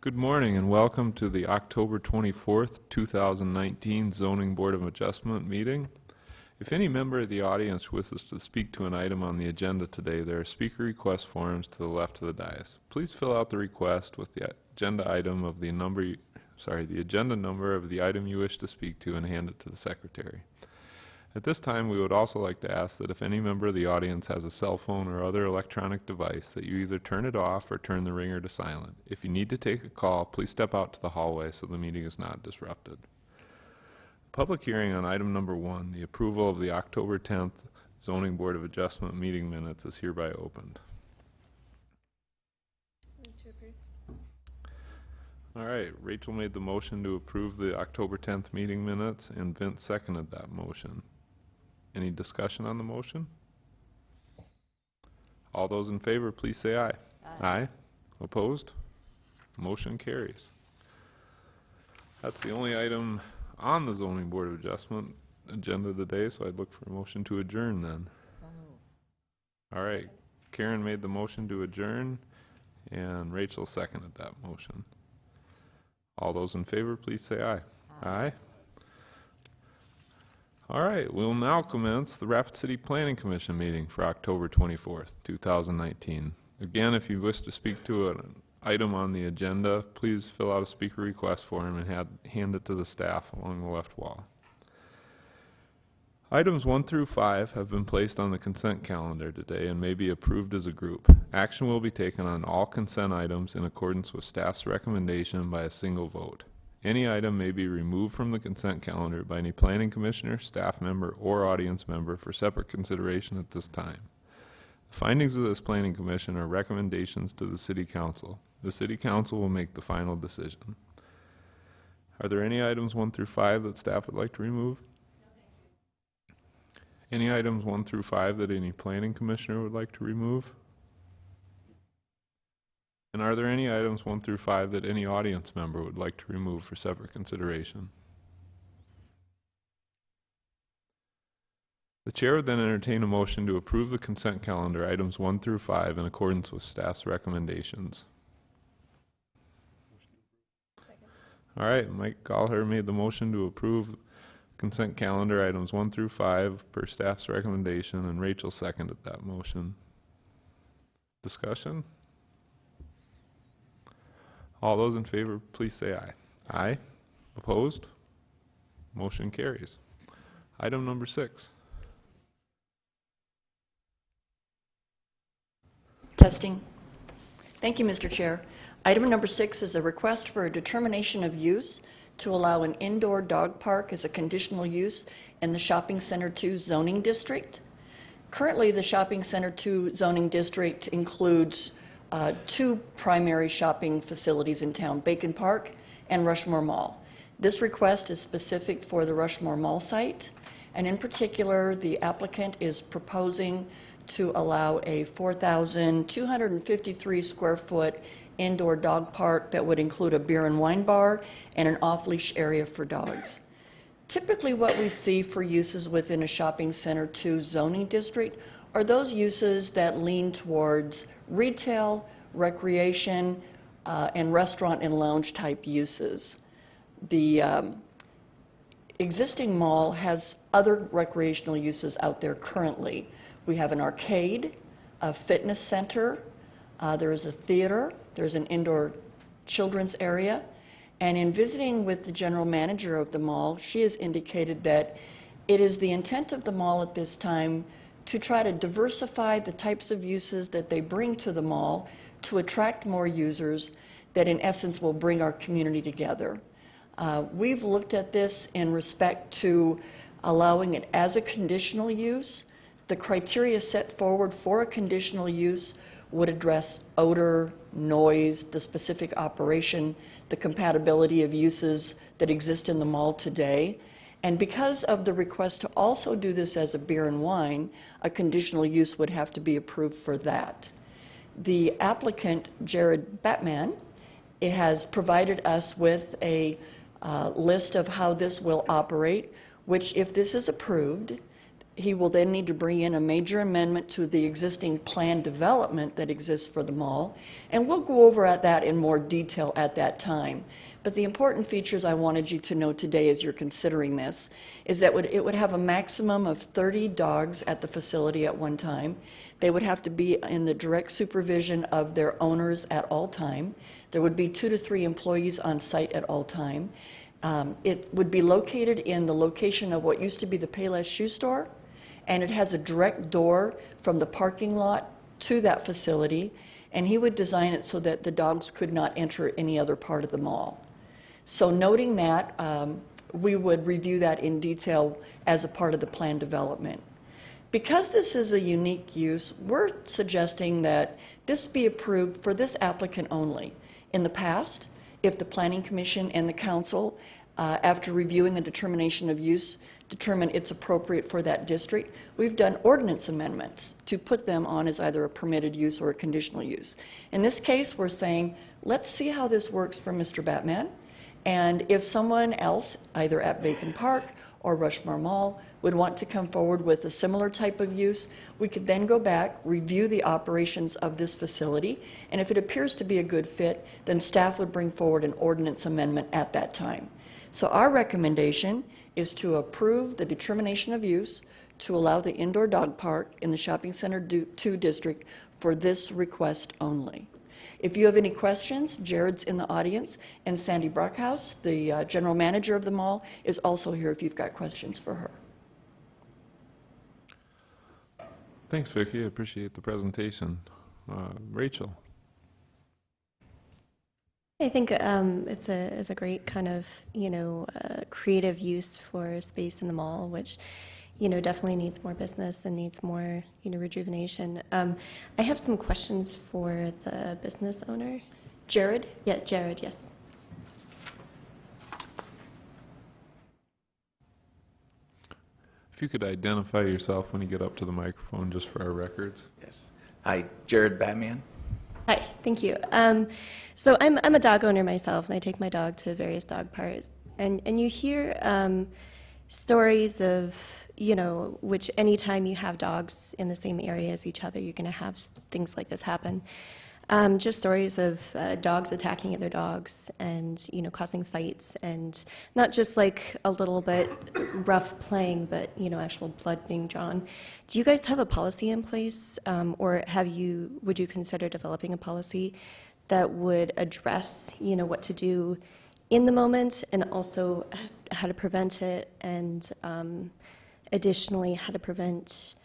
Good morning and welcome to the October 24th, 2019 Zoning Board of Adjustment meeting. If any member of the audience wishes to speak to an item on the agenda today, there are speaker request forms to the left of the dais. Please fill out the request with the agenda item of the agenda number of the item you wish to speak to and hand it to the secretary. At this time, we would also like to ask that if any member of the audience has a cell phone or other electronic device, that you either turn it off or turn the ringer to silent. If you need to take a call, please step out to the hallway so the meeting is not disrupted. Public hearing on item number 1, the approval of the October 10th Zoning Board of Adjustment meeting minutes, is hereby opened. All right, Rachel made the motion to approve the October 10th meeting minutes, and Vince seconded that motion. Any discussion on the motion? All those in favor, please say aye. Aye. Opposed? Motion carries. That's the only item on the Zoning Board of Adjustment agenda today, so I'd look for a motion to adjourn then. All right, Karen made the motion to adjourn, and Rachel seconded that motion. All those in favor, please say aye. Aye. All right, we'll now commence the Rapid City Planning Commission meeting for October 24th, 2019. Again, if you wish to speak to an item on the agenda, please fill out a speaker request form and hand it to the staff along the left wall. Items 1 through 5 have been placed on the consent calendar today and may be approved as a group. Action will be taken on all consent items in accordance with staff's recommendation by a single vote. Any item may be removed from the consent calendar by any planning commissioner, staff member, or audience member for separate consideration at this time. The findings of this planning commission are recommendations to the City Council. The City Council will make the final decision. Are there any items 1 through 5 that staff would like to remove? Any items 1 through 5 that any planning commissioner would like to remove? And are there any items 1 through 5 that any audience member would like to remove for separate consideration? The chair would then entertain a motion to approve the consent calendar items 1 through 5 in accordance with staff's recommendations. Second. All right, Mike Gallagher made the motion to approve consent calendar items 1 through 5 per staff's recommendation, and Rachel seconded that motion. Discussion? All those in favor, please say aye. Aye. Opposed? Motion carries. Item number 6. Testing. Thank you, Mr. Chair. Item number 6 is a request for a determination of use to allow an indoor dog park as a conditional use in the Shopping Center 2 zoning district. Currently, the Shopping Center 2 zoning district includes 2 primary shopping facilities in town, Bacon Park and Rushmore Mall. This request is specific for the Rushmore Mall site, and in particular, the applicant is proposing to allow a 4,253 square foot indoor dog park that would include a beer and wine bar and an off-leash area for dogs. Typically what we see for uses within a Shopping Center 2 zoning district are those uses that lean towards retail, recreation, and restaurant and lounge type uses. The existing mall has other recreational uses out there currently. We have an arcade, a fitness center, there is a theater, there's an indoor children's area, and in visiting with the general manager of the mall, she has indicated that it is the intent of the mall at this time to try to diversify the types of uses that they bring to the mall to attract more users that in essence will bring our community together. We've looked at this in respect to allowing it as a conditional use. The criteria set forward for a conditional use would address odor, noise, the specific operation, the compatibility of uses that exist in the mall today. And because of the request to also do this as a beer and wine, a conditional use would have to be approved for that. The applicant, Jared Batman, has provided us with a list of how this will operate, which if this is approved, he will then need to bring in a major amendment to the existing plan development that exists for the mall, and we'll go over at that in more detail at that time. But the important features I wanted you to know today as you're considering this is that it would have a maximum of 30 dogs at the facility at one time. They would have to be in the direct supervision of their owners at all time. There would be 2 to 3 employees on site at all time. It would be located in the location of what used to be the Payless Shoe Store, and it has a direct door from the parking lot to that facility, and he would design it so that the dogs could not enter any other part of the mall. So noting that, we would review that in detail as a part of the plan development. Because this is a unique use, we're suggesting that this be approved for this applicant only. In the past, if the Planning Commission and the Council, after reviewing the determination of use, determine it's appropriate for that district, we've done ordinance amendments to put them on as either a permitted use or a conditional use. In this case, we're saying, let's see how this works for Mr. Batman, and if someone else, either at Bacon Park or Rushmore Mall, would want to come forward with a similar type of use, we could then go back, review the operations of this facility, and if it appears to be a good fit, then staff would bring forward an ordinance amendment at that time. So our recommendation is to approve the determination of use to allow the indoor dog park in the Shopping Center 2 district for this request only. If you have any questions, Jared's in the audience, and Sandy Brockhouse, the general manager of the mall, is also here if you've got questions for her. Thanks, Vicki. I appreciate the presentation. Rachel. I think it's a great kind of, creative use for space in the mall, which, definitely needs more business and needs more, rejuvenation. I have some questions for the business owner. Jared? Yeah, Jared, yes. If you could identify yourself when you get up to the microphone, just for our records. Yes. Hi, Jared Batman. Hi, thank you. So I'm a dog owner myself, and I take my dog to various dog parks. And you hear stories of, which anytime you have dogs in the same area as each other, you're going to have things like this happen. Just stories of dogs attacking other dogs and, causing fights, and not just like a little bit rough playing, but, actual blood being drawn. Do you guys have a policy in place, or would you consider developing a policy that would address, what to do in the moment, and also how to prevent it, and additionally, how to prevent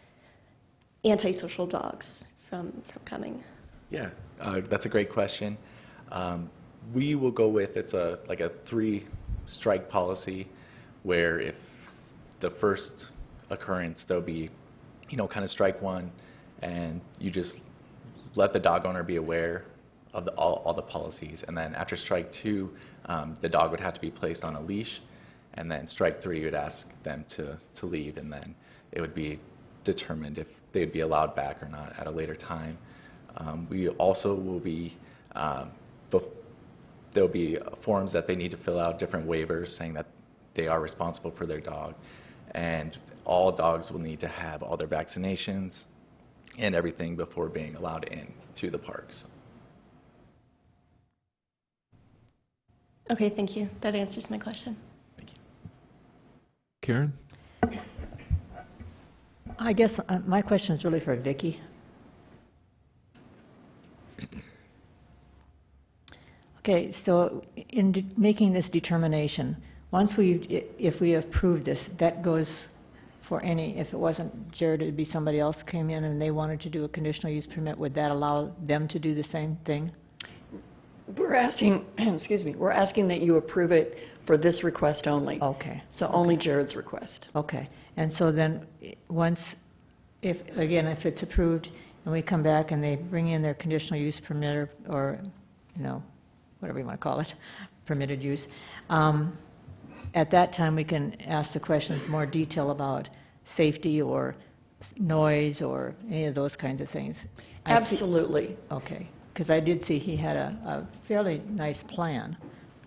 antisocial dogs from coming? Yeah, that's a great question. We will go with, it's like a 3-strike policy, where if the first occurrence, there'll be, kind of strike 1, and you just let the dog owner be aware of all the policies. And then after strike 2, the dog would have to be placed on a leash. And then strike 3, you would ask them to leave, and then it would be determined if they'd be allowed back or not at a later time. We also will be, there'll be forms that they need to fill out, different waivers saying that they are responsible for their dog. And all dogs will need to have all their vaccinations and everything before being allowed in to the parks. Okay, thank you. That answers my question. Thank you. Karen? I guess my question is really for Vicki. Okay, so in making this determination, if we approve this, that goes for any, if it wasn't Jared, it would be somebody else came in and they wanted to do a conditional use permit, would that allow them to do the same thing? We're asking, excuse me, we're asking that you approve it for this request only. Okay. So only Jared's request. Okay, and so then if it's approved and we come back and they bring in their conditional use permit or whatever you want to call it, permitted use, at that time we can ask the questions more detail about safety or noise or any of those kinds of things. Absolutely. Okay, because I did see he had a fairly nice plan,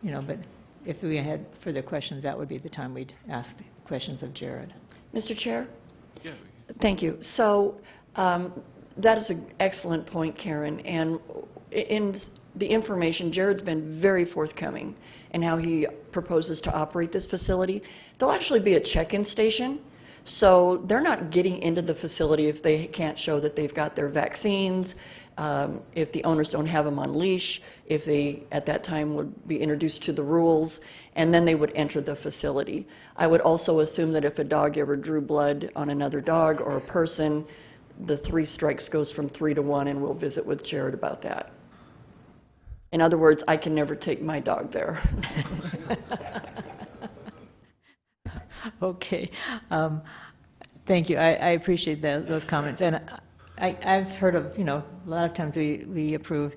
but if we had further questions, that would be the time we'd ask the questions of Jared. Mr. Chair? Yeah, Thank you. So that is an excellent point, Karen. And in the information, Jared's been very forthcoming in how he proposes to operate this facility. There'll actually be a check-in station. So they're not getting into the facility if they can't show that they've got their vaccines, if the owners don't have them on leash, if they at that time would be introduced to the rules, and then they would enter the facility. I would also assume that if a dog ever drew blood on another dog or a person, the 3 strikes goes from 3 to 1, and we'll visit with Jared about that. In other words, I can never take my dog there. Okay. Thank you. I appreciate those comments. And I've heard of, a lot of times we approve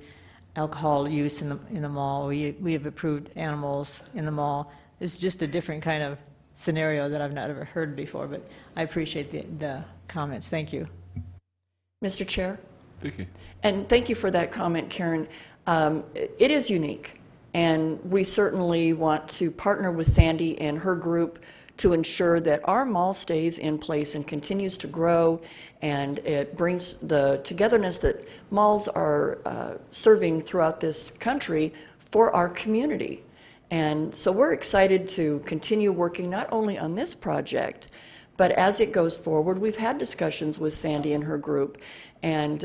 alcohol use in the mall. We have approved animals in the mall. It's just a different kind of scenario that I've not ever heard before, but I appreciate the comments. Thank you. Mr. Chair? Vicki? And thank you for that comment, Karen. It is unique, and we certainly want to partner with Sandy and her group to ensure that our mall stays in place and continues to grow, and it brings the togetherness that malls are serving throughout this country for our community. And so we're excited to continue working not only on this project, but as it goes forward. We've had discussions with Sandy and her group, and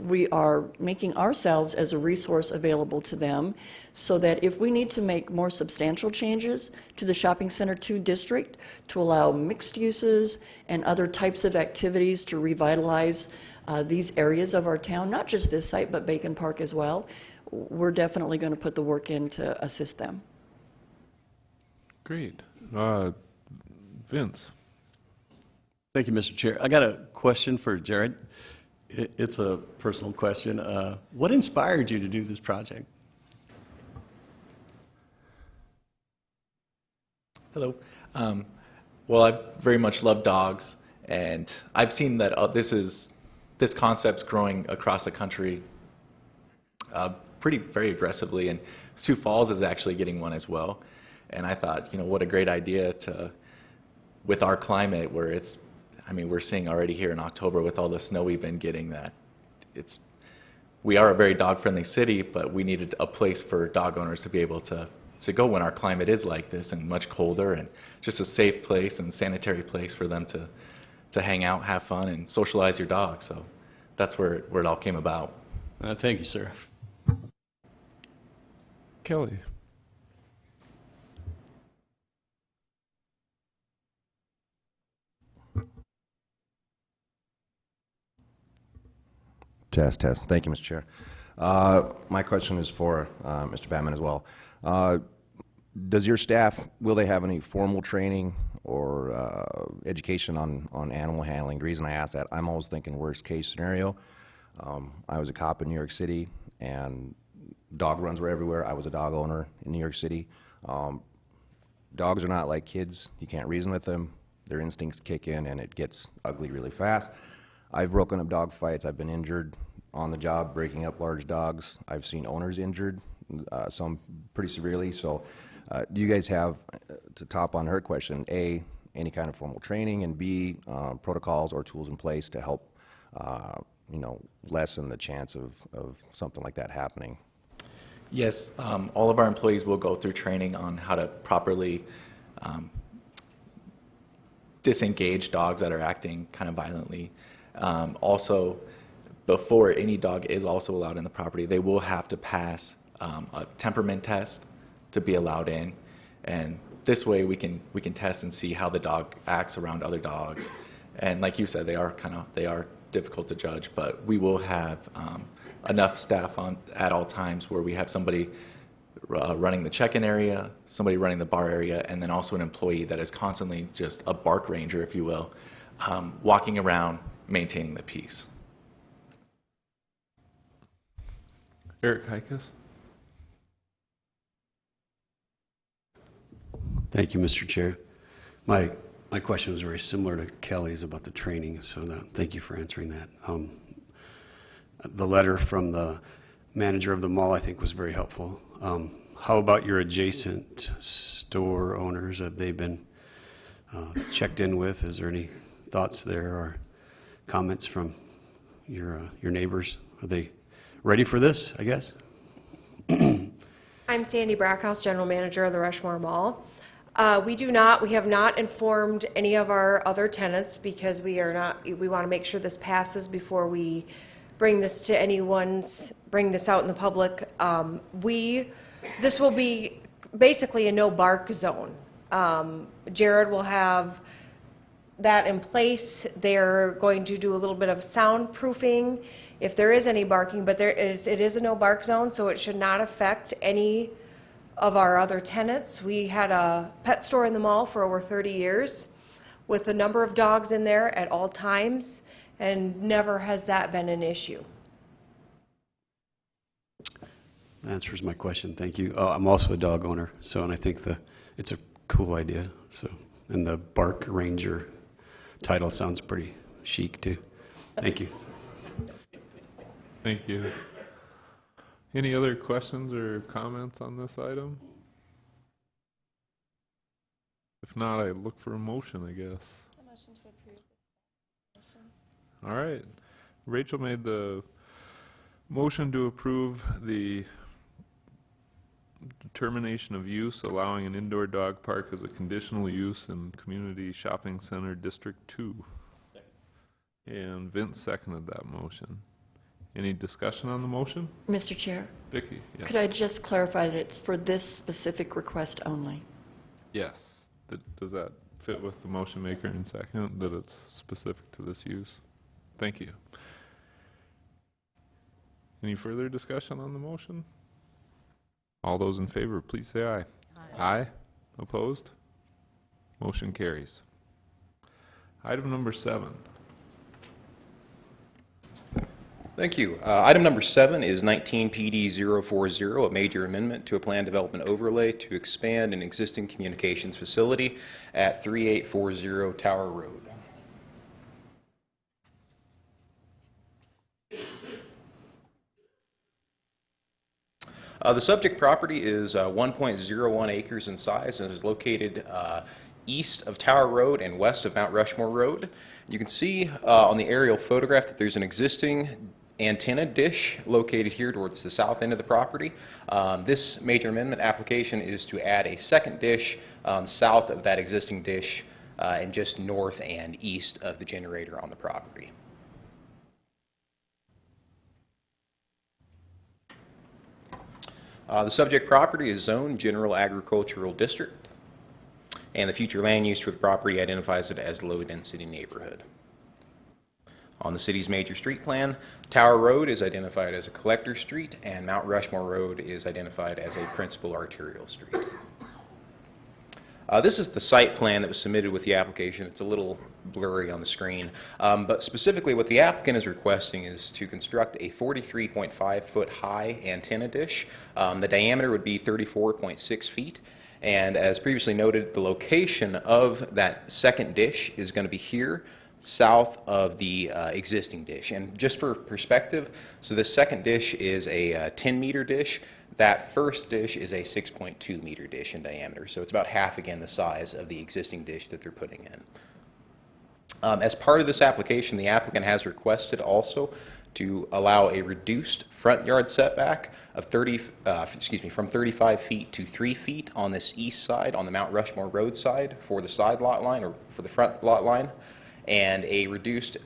we are making ourselves as a resource available to them so that if we need to make more substantial changes to the Shopping Center 2 district to allow mixed uses and other types of activities to revitalize these areas of our town, not just this site, but Bacon Park as well, we're definitely going to put the work in to assist them. Great. Vince? Thank you, Mr. Chair. I got a question for Jared. It's a personal question. What inspired you to do this project? Hello. Well, I very much love dogs, and I've seen that this concept's growing across the country very aggressively, and Sioux Falls is actually getting one as well. And I thought, what a great idea with our climate where we're seeing already here in October with all the snow we've been getting that we are a very dog-friendly city, but we needed a place for dog owners to be able to go when our climate is like this and much colder, and just a safe place and sanitary place for them to hang out, have fun, and socialize your dog. So that's where it all came about. Thank you, sir. Kelly? Test. Thank you, Mr. Chair. My question is for Mr. Batman as well. Does your staff, will they have any formal training or education on animal handling? The reason I ask that, I'm always thinking worst case scenario. I was a cop in New York City, and dog runs were everywhere. I was a dog owner in New York City. Dogs are not like kids. You can't reason with them. Their instincts kick in, and it gets ugly really fast. I've broken up dog fights. I've been injured on the job breaking up large dogs. I've seen owners injured, some pretty severely. So do you guys have, to top on her question, A, any kind of formal training, and B, protocols or tools in place to help lessen the chance of something like that happening? Yes, all of our employees will go through training on how to properly disengage dogs that are acting kind of violently. Also, before any dog is also allowed in the property, they will have to pass a temperament test to be allowed in, and this way we can test and see how the dog acts around other dogs. And like you said, they are difficult to judge, but we will have enough staff at all times where we have somebody running the check-in area, somebody running the bar area, and then also an employee that is constantly just a bark ranger, if you will, walking around maintaining the peace. Eric Heikus? Thank you, Mr. Chair. My question was very similar to Kelly's about the training, so thank you for answering that. The letter from the manager of the mall, I think, was very helpful. How about your adjacent store owners? Have they been checked in with? Is there any thoughts there? Or comments from your neighbors. Are they ready for this, I guess? I'm Sandy Brackhouse, General Manager of the Rushmore Mall. We have not informed any of our other tenants because we want to make sure this passes before we bring this out in the public. This will be basically a no bark zone. Jared will have that in place. They're going to do a little bit of soundproofing if there is any barking, but it is a no bark zone, so it should not affect any of our other tenants. We had a pet store in the mall for over 30 years with a number of dogs in there at all times, and never has that been an issue. That answers my question. Thank you. I'm also a dog owner, and I think it's a cool idea. And the Bark Ranger title sounds pretty chic too. Thank you. Thank you. Any other questions or comments on this item? If not, I look for a motion, I guess. A motion to approve. All right. Rachel made the motion to approve the determination of use allowing an indoor dog park as a conditional use in Community Shopping Center District 2. And Vince seconded that motion. Any discussion on the motion? Mr. Chair, Vicki? Yes. could I just clarify that it's for this specific request only? Yes. Does that fit with the motion maker and second, that it's specific to this use? Thank you. Any further discussion on the motion? All those in favor, please say aye. Aye. Opposed? Motion carries. Item number 7. Thank you. Item number 7 is 19 PD 040, a major amendment to a plan development overlay to expand an existing communications facility at 3840 Tower Road. The subject property is 1.01 acres in size and is located east of Tower Road and west of Mount Rushmore Road. You can see on the aerial photograph that there's an existing antenna dish located here towards the south end of the property. This major amendment application is to add a second dish south of that existing dish and just north and east of the generator on the property. The subject property is zoned General Agricultural District, and the future land use for the property identifies it as low-density neighborhood. On the city's major street plan, Tower Road is identified as a collector street, and Mount Rushmore Road is identified as a principal arterial street. This is the site plan that was submitted with the application. It's a little blurry on the screen, but specifically what the applicant is requesting is to construct a 43.5 foot high antenna dish. The diameter would be 34.6 feet. And as previously noted, the location of that second dish is going to be here, south of the existing dish. And just for perspective, so the second dish is a 10-meter dish. That first dish is a 6.2 meter dish in diameter. So it's about half, again, the size of the existing dish that they're putting in. As part of this application, the applicant has requested also to allow a reduced front yard setback of from 35 feet to 3 feet on this east side, on the Mount Rushmore Road side for the side lot line or for the front lot line, and a reduced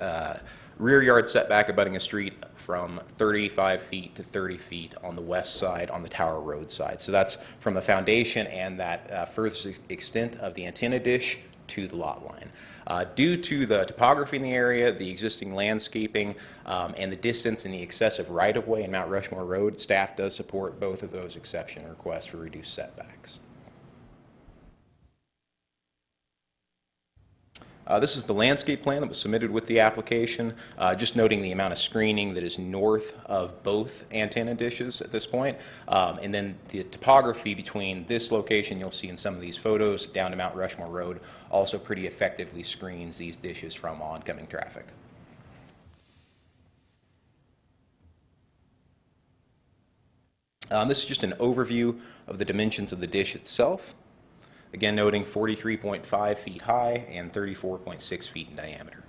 rear yard setback abutting a street from 35 feet to 30 feet on the west side on the Tower Road side. So that's from the foundation and that furthest extent of the antenna dish to the lot line. Due to the topography in the area, the existing landscaping, and the distance and the excessive right-of-way in Mount Rushmore Road, staff does support both of those exception requests for reduced setbacks. This is the landscape plan that was submitted with the application, just noting the amount of screening that is north of both antenna dishes at this point. And then the topography between this location you'll see in some of these photos down to Mount Rushmore Road also pretty effectively screens these dishes from oncoming traffic. This is just an overview of the dimensions of the dish itself. Again, noting 43.5 feet high and 34.6 feet in diameter.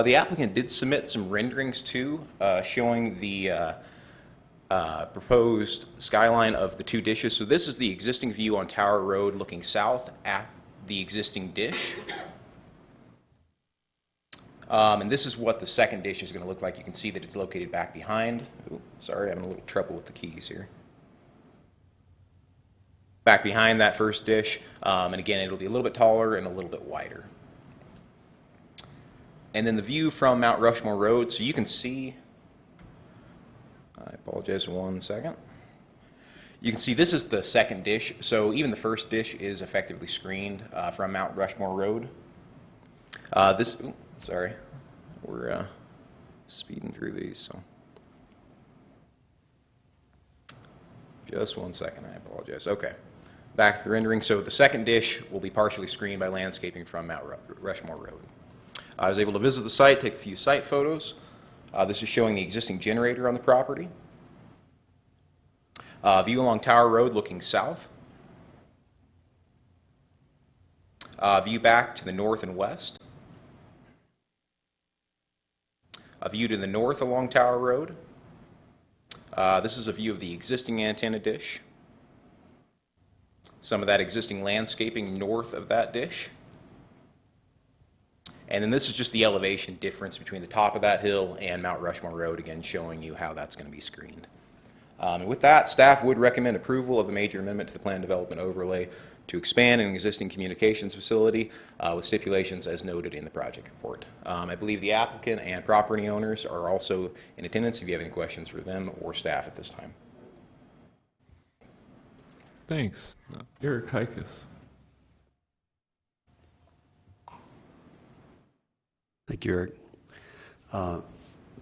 The applicant did submit some renderings too, showing the proposed skyline of the two dishes. So this is the existing view on Tower Road looking south at the existing dish. And this is what the second dish is going to look like. You can see that it's located back behind. Ooh, sorry, I'm having a little trouble with the keys here. Back behind that first dish. And again, it'll be a little bit taller and a little bit wider. And then the view from Mount Rushmore Road, so you can see, I apologize 1 second. You can see this is the second dish, so even the first dish is effectively screened from Mount Rushmore Road. Sorry, we're speeding through these, so. Just 1 second, I apologize. Okay, back to the rendering. So the second dish will be partially screened by landscaping from Mount Rushmore Road. I was able to visit the site, take a few site photos. This is showing the existing generator on the property. View along Tower Road looking south. View back to the north and west. A view to the north along Tower Road. This is a view of the existing antenna dish. Some of that existing landscaping north of that dish. And then this is just the elevation difference between the top of that hill and Mount Rushmore Road, again showing you how that's going to be screened. And with that, staff would recommend approval of the major amendment to the plan development overlay to expand an existing communications facility with stipulations as noted in the project report. I believe the applicant and property owners are also in attendance if you have any questions for them or staff at this time. Thanks. Eric Hikas. Thank you, Eric.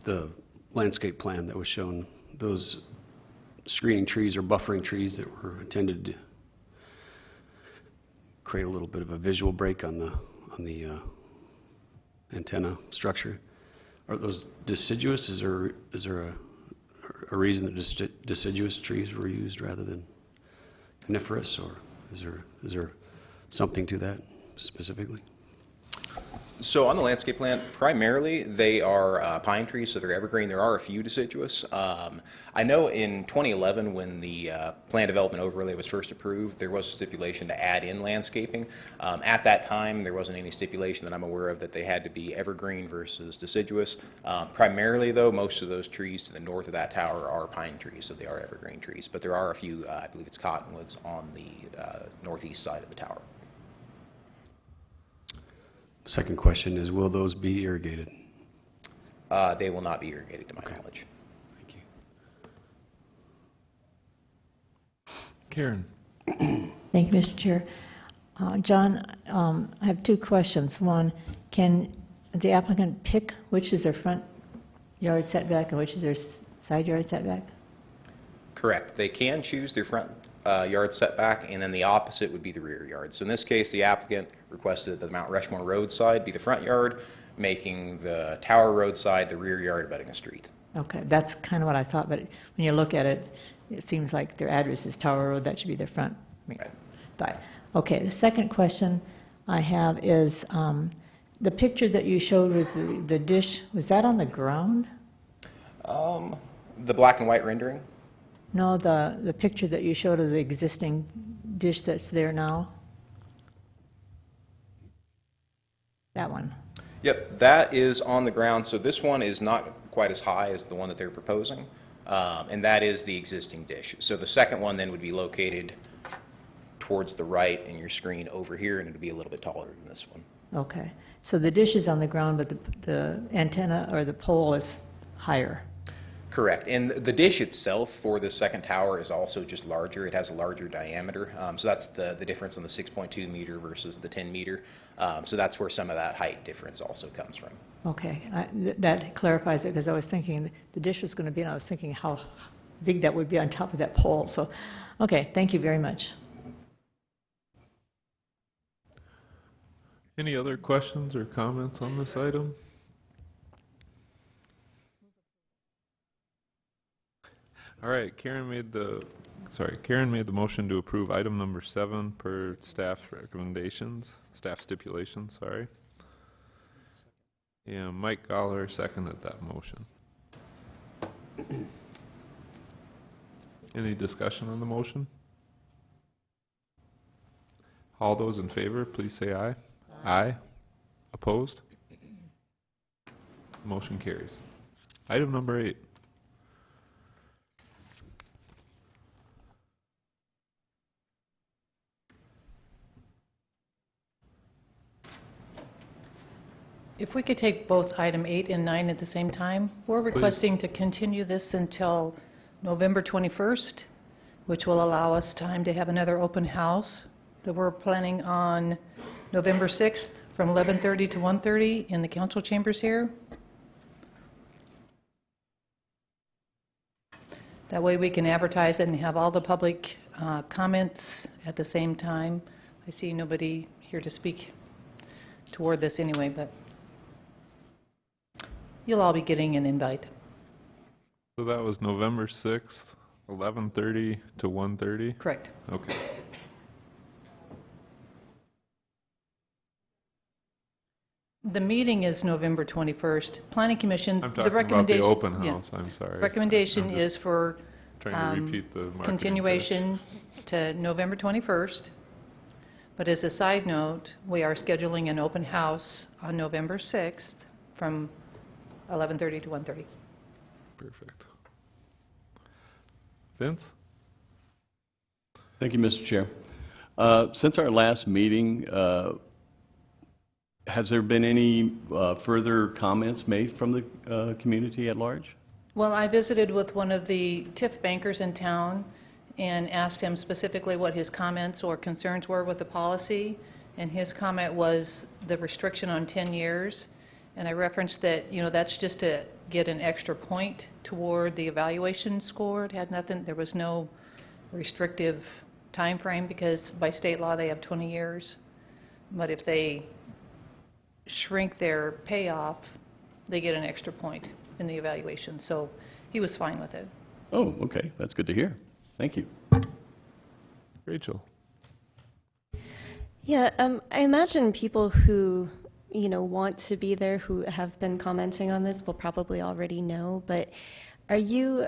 The landscape plan that was shown, those screening trees or buffering trees that were intended to create a little bit of a visual break on the antenna structure. Are those deciduous? Is there a reason that deciduous trees were used rather than coniferous, or is there something to that specifically? So on the landscape plan, primarily they are pine trees, so they're evergreen. There are a few deciduous. I know in 2011 when the plan development overlay was first approved, there was a stipulation to add in landscaping. At that time, there wasn't any stipulation that I'm aware of that they had to be evergreen versus deciduous. Primarily, though, most of those trees to the north of that tower are pine trees, so they are evergreen trees. But there are a few, I believe it's cottonwoods, on the northeast side of the tower. Second question is, will those be irrigated? They will not be irrigated, to my knowledge. Thank you. Karen. Thank you, Mr. Chair. John, I have two questions. One, can the applicant pick which is their front yard setback and which is their side yard setback? Correct. They can choose their front yard setback, and then the opposite would be the rear yard. So in this case, the applicant requested that the Mount Rushmore Road side be the front yard, making the Tower Road side the rear yard abutting a street. Okay, that's kind of what I thought, but when you look at it, it seems like their address is Tower Road, that should be their front. Right. But, okay, the second question I have is, the picture that you showed with the dish, was that on the ground? The black and white rendering? No, the picture that you showed of the existing dish that's there now? That one. Yep, that is on the ground. So this one is not quite as high as the one that they're proposing, and that is the existing dish. So the second one then would be located towards the right in your screen over here, and it would be a little bit taller than this one. Okay, so the dish is on the ground, but the antenna or the pole is higher. Correct. And the dish itself for the second tower is also just larger. It has a larger diameter. So that's the difference on the 6.2 meter versus the 10 meter. So that's where some of that height difference also comes from. Okay, that clarifies it, because I was thinking the dish was going to be, and I was thinking how big that would be on top of that pole. So, okay, thank you very much. Any other questions or comments on this item? All right, Karen made the motion to approve item number 7 per staff's recommendations, staff stipulations, sorry. And Mike Goller seconded that motion. Any discussion on the motion? All those in favor, please say aye. Aye. Opposed? Motion carries. Item number 8. If we could take both item 8 and 9 at the same time, we're requesting to continue this until November 21st, which will allow us time to have another open house that we're planning on November 6th from 11:30 to 1:30 in the council chambers here. That way we can advertise it and have all the public comments at the same time. I see nobody here to speak toward this anyway, but you'll all be getting an invite. So that was November 6th, 11:30 to 1:30? Correct. Okay. The meeting is November 21st. Planning Commission, I'm the talking about the recommendation... open yeah. house, I'm sorry. Recommendation I'm just is for trying to repeat the marketing continuation to November 21st. But as a side note, we are scheduling an open house on November 6th from 11:30 to 1:30. pitch. Perfect. Vince? Thank you, Mr. Chair. Since our last meeting, has there been any further comments made from the community at large? Well, I visited with one of the TIF bankers in town and asked him specifically what his comments or concerns were with the policy, and his comment was the restriction on 10 years. And I referenced that, that's just to get an extra point toward the evaluation score. It had nothing, there was no restrictive time frame because by state law they have 20 years. But if they shrink their payoff, they get an extra point in the evaluation. So he was fine with it. Oh, okay, that's good to hear. Thank you. Rachel? Yeah, I imagine people who, want to be there, who have been commenting on this, will probably already know. But are you,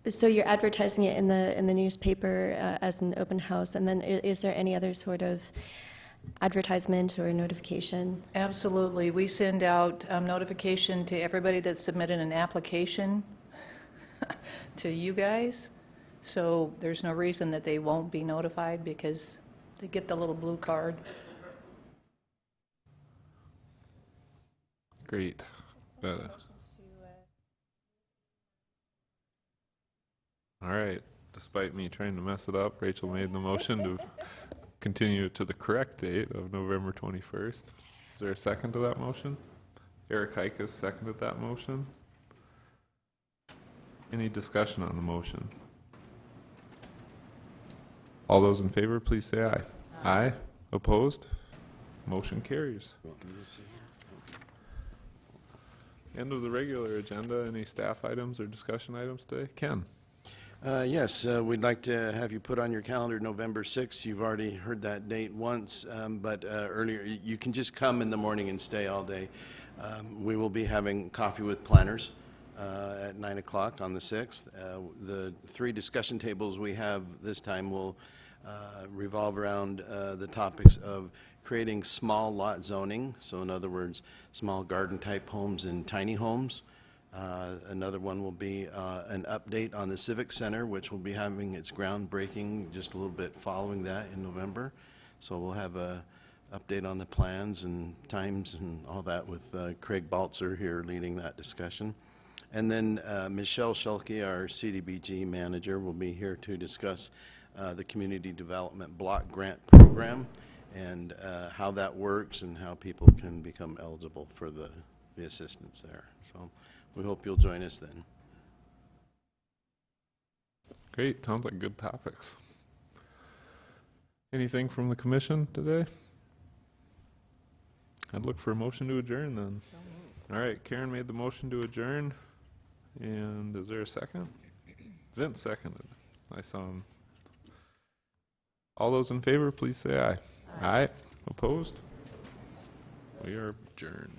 so you're advertising it in the newspaper as an open house, and then is there any other sort of advertisement or notification? Absolutely. We send out notification to everybody that submitted an application to you guys. So there's no reason that they won't be notified because they get the little blue card. Great. All right. Despite me trying to mess it up, Rachel made the motion to continue to the correct date of November 21st. Is there a second to that motion? Eric Heikus seconded that motion. Any discussion on the motion? All those in favor, please say aye. Aye. Opposed? Motion carries. End of the regular agenda. Any staff items or discussion items today? Ken? Yes, we'd like to have you put on your calendar November 6th. You've already heard that date once, but earlier, you can just come in the morning and stay all day. We will be having coffee with planners at 9 o'clock on the 6th. The 3 discussion tables we have this time will revolve around the topics of creating small lot zoning, so in other words, small garden-type homes and tiny homes. Another one will be an update on the Civic Center, which will be having its groundbreaking just a little bit following that in November. So we'll have a update on the plans and times and all that with Craig Baltzer here leading that discussion. And then Michelle Schulke, our CDBG manager, will be here to discuss the Community Development Block Grant Program and how that works and how people can become eligible for the assistance there. So we hope you'll join us then. Great. Sounds like good topics. Anything from the commission today? I'd look for a motion to adjourn then. All right, Karen made the motion to adjourn. And is there a second? Vince seconded. I saw him. All those in favor, please say aye. Aye. Opposed? We are adjourned.